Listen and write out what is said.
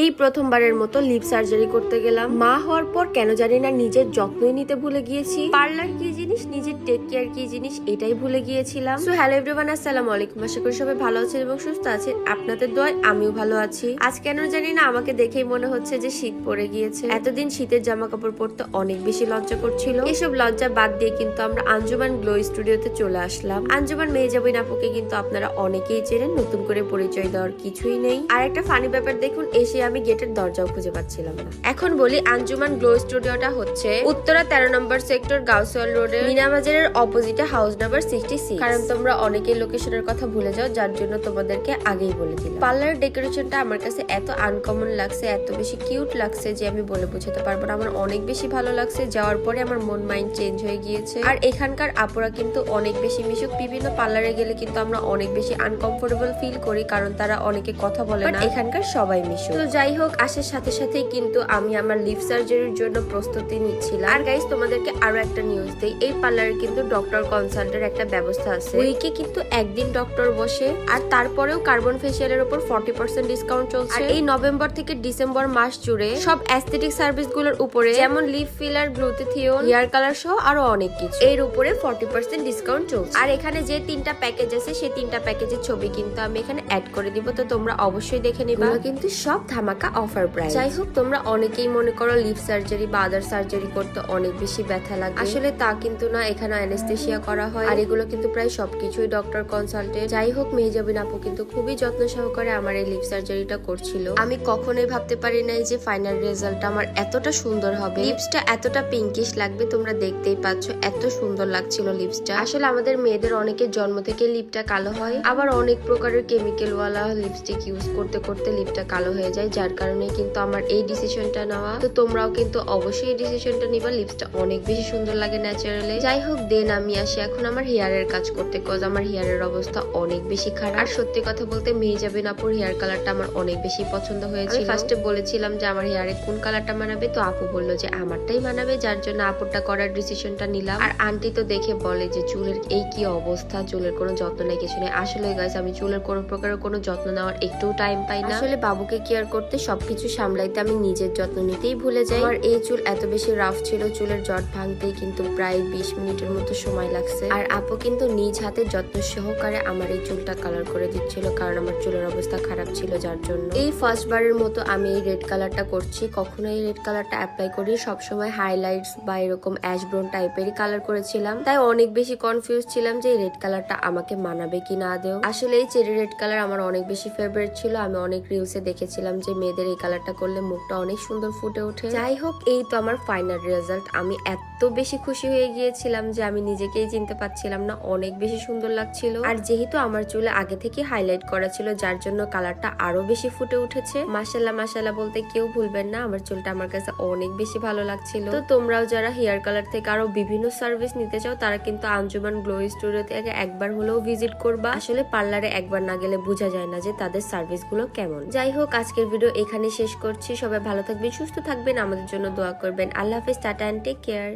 এই প্রথমবারের মতো লিপ সার্জারি করতে গেলাম। মা হওয়ার পর কেন জানি না নিজের যত্নই নিতে ভুলে গিয়েছি। পার্লার কি জিনিস, নিজের টেক কেয়ার কি জিনিস, এটাই ভুলে গিয়েছিলাম। সো হ্যালো এভরিওয়ান, আসসালামু আলাইকুম। আশা করি সবাই ভালো আছেন এবং সুস্থ আছেন। আপনাদের দোয়ায় আমিও ভালো আছি। আজ কেন জানি না আমাকে দেখেই মনে হচ্ছে যে শীত পড়ে গিয়েছে। এতদিন শীতের জামা কাপড় পরতে অনেক বেশি লজ্জা করছিল। এসব লজ্জা বাদ দিয়ে কিন্তু আমরা আঞ্জুমান গ্লো স্টুডিওতে চলে আসলাম। আঞ্জুমান মেহজাবিন আপুকে কিন্তু আপনারা অনেকেই চেনেন, নতুন করে পরিচয় দেওয়ার কিছুই নেই। আর একটা ফানি ব্যাপার দেখুন, এসে আমি গেটের দরজাও খুঁজে পাচ্ছিলাম না। এখন বলি, আঞ্জুমান গ্লো স্টুডিওটা হচ্ছে উত্তরা 13 নম্বর সেক্টর, গাউসওয়াল রোডে মিনাবাজারের অপোজিটে, হাউস নাম্বার 66। কারণ তোমরা অনেকেই লোকেশনের কথা ভুলে যাও, যার জন্য তোমাদেরকে আগেই বলে দিলাম। পার্লারের ডেকোরেশনটা আমার কাছে এত আনকমন লাগছে, এত বেশি কিউট লাগছে যে আমি বলে বোঝাতে পারবো না। আমার অনেক বেশি ভালো লাগছে। যাওয়ার পরে আমার মন মাইন্ড চেঞ্জ হয়ে গিয়েছে। আর এখানকার আপুরা কিন্তু অনেক বেশি মিশুক। বিভিন্ন পার্লারে গেলে কিন্তু আমরা অনেক বেশি আনকমফোর্টেবল ফিল করি, কারণ তারা অনেকে কথা বলে না। এখানকার সবাই মিশুক। তো যাই হোক, আসার সাথে সাথেই কিন্তু আমি আমার লিপ সার্জারির জন্য প্রস্তুতি নিচ্ছিলাম। আর গাইস, তোমাদেরকে আরো একটা নিউজ দেই, এই পার্লারে কিন্তু ডক্টর কনসাল্টের একটা ব্যবস্থা আছে। উইকে কিন্তু একদিন ডক্টর বসে, আর তারপরেও কার্বন ফেসিয়ালের উপর 40% ডিসকাউন্ট চলছে। আর এই নভেম্বর থেকে ডিসেম্বর মাস জুড়ে সব অ্যাস্থেটিক সার্ভিস গুলোর উপরে, যেমন lip filler, glutathione, hair colour সহ আরো অনেক কিছু, এর উপরে 40% ডিসকাউন্ট চলছে। আর এখানে যে 3টা প্যাকেজ আছে, সেই 3টা প্যাকেজের ছবি কিন্তু আমি এখানে অ্যাড করে দিব, তো তোমরা অবশ্যই দেখে নিবা। কিন্তু সব ধামাকা অফার প্রাইস। যাই হোক, তোমরা অনেকেই মনে করো লিপ সার্জারি বা আদার সার্জারি করতে অনেক বেশি ব্যথা লাগে। আসলে তা কিন্তু না, এখানে অ্যানেস্থেসিয়া করা হয়। আর এগুলো কিন্তু প্রায় সবকিছুই ডক্টর কনসাল্টে। যাই হোক, মেহজাবিন আপু কিন্তু খুবই যত্ন সহকারে আমার এই লিপ সার্জারিটা করছিল। আমি কখনোই ভাবতে পারি নাই যে ফাইনাল রেজাল্ট আমার এতটা সুন্দর হবে। লিপসটা এতটা পিঙ্কিশ লাগবে, তোমরা দেখতেই পাচ্ছ এত সুন্দর লাগছিল লিপসটা। আসলে আমাদের মেয়েদের অনেকের জন্ম থেকে লিপটা কালো হয়, আবার অনেক প্রকারের কেমিক্যাল ওয়ালা লিপস্টিক ইউজ করতে করতে লিপটা কালো হয়ে যায়, যার কারণে কিন্তু আমার এই ডিসিশনটা নেওয়া। তো তোমরাও কিন্তু অবশ্যই এই ডিসিশনটা নিবা। লিপসটা অনেক বেশি সুন্দর লাগে ন্যাচারালি। যাই হোক, দেন আমি আসি এখন আমার হেয়ারের কাজ করতে, কজ আমার হেয়ারের অবস্থা অনেক বেশি খারাপ। আর সত্যি কথা বলতে, মেহজাবিন আপুর হেয়ার কালারটা আমার অনেক বেশি পছন্দ হয়েছে। আমি ফার্স্টে বলেছিলাম যে আমার হেয়ারে কোন কালারটা মানাবে, তো আপু বললো যে আমারটাই মানাবে, যার জন্য আপুরটা করার ডিসিশনটা নিলাম। আর আন্টি তো দেখে বলে যে চুলের এই কি অবস্থা, চুলের কোনো যত্ন নাই, কিছু নেই। আসলে গাইস, আমি চুলের কোনো প্রকারের কোনো যত্ন নেওয়ার একটু টাইম পাই না। আসলে বাবুকে কেয়ার করতে, সবকিছু সামলাইতে আমি নিজের যত্ন নিতেই ভুলে যাই। আমার এই চুল এত বেশি রাফ ছিল, চুলের জট ভাঙতেই কিন্তু প্রায় 20 মিনিটের মতো সময় লাগছে। আর আপু কিন্তু নিজ হাতে যত্ন সহকারে আমার এই চুলটা কালার করে দিচ্ছিল, কারণ আমার চুলের অবস্থা খারাপ ছিল, যার জন্য। এই ফার্স্ট বারের মতো আমি এই রেড কালারটা করছি। কখনো এই রেড কালারটা অ্যাপ্লাই করি, সবসময় হাইলাইটস বা এরকম অ্যাশ ব্রাউন টাইপেরই কালার করেছিলাম। তাই অনেক বেশি কনফিউজ ছিলাম যে এই রেড কালারটা আমাকে মানাবে কি না দেও। আসলে এই চেরি রেড কালার আমার অনেক বেশি ফেভারিট ছিল। আমি অনেক রিলসে দেখেছিলাম যে মেয়েদের এই কালারটা করলে মুখটা অনেক সুন্দর ফুটে ওঠে। যাই হোক, এই তো আমার ফাইনাল রেজাল্ট। আমি এত বেশি খুশি হয়ে গিয়েছিলাম যে আমি নিজেকেই চিনতে পারছিলাম না, অনেক বেশি সুন্দর লাগছিল। আর যেহেতু আমার চুলে আগে থেকে হাইলাইট করা ছিল, যার জন্য কালারটা আরো বেশি ফুটে উঠেছে। মাশাআল্লাহ মাশাআল্লাহ বলতে কেউ ভুলবেন না, আমার চুলটা আমার কাছে অনেক বেশি ভালো লাগছিল। তো তোমরাও যারা হেয়ার কালার থেকে আরো বিভিন্ন সার্ভিস নিতে চাও, তারা কিন্তু আঞ্জুমান গ্লো স্টুডিও থেকে একবার হলেও ভিজিট করবা। আসলে পার্লারে একবার না গেলে বোঝা যায় না যে তাদের সার্ভিস গুলো কেমন। যাই হোক, আজকের ভিডিও এখানে শেষ করছি। সবাই ভালো থাকবেন, সুস্থ থাকবেন, আমাদের জন্য দোয়া করবেন। আল্লাহ হাফেজ, টাটা এন্ড টেক কেয়ার।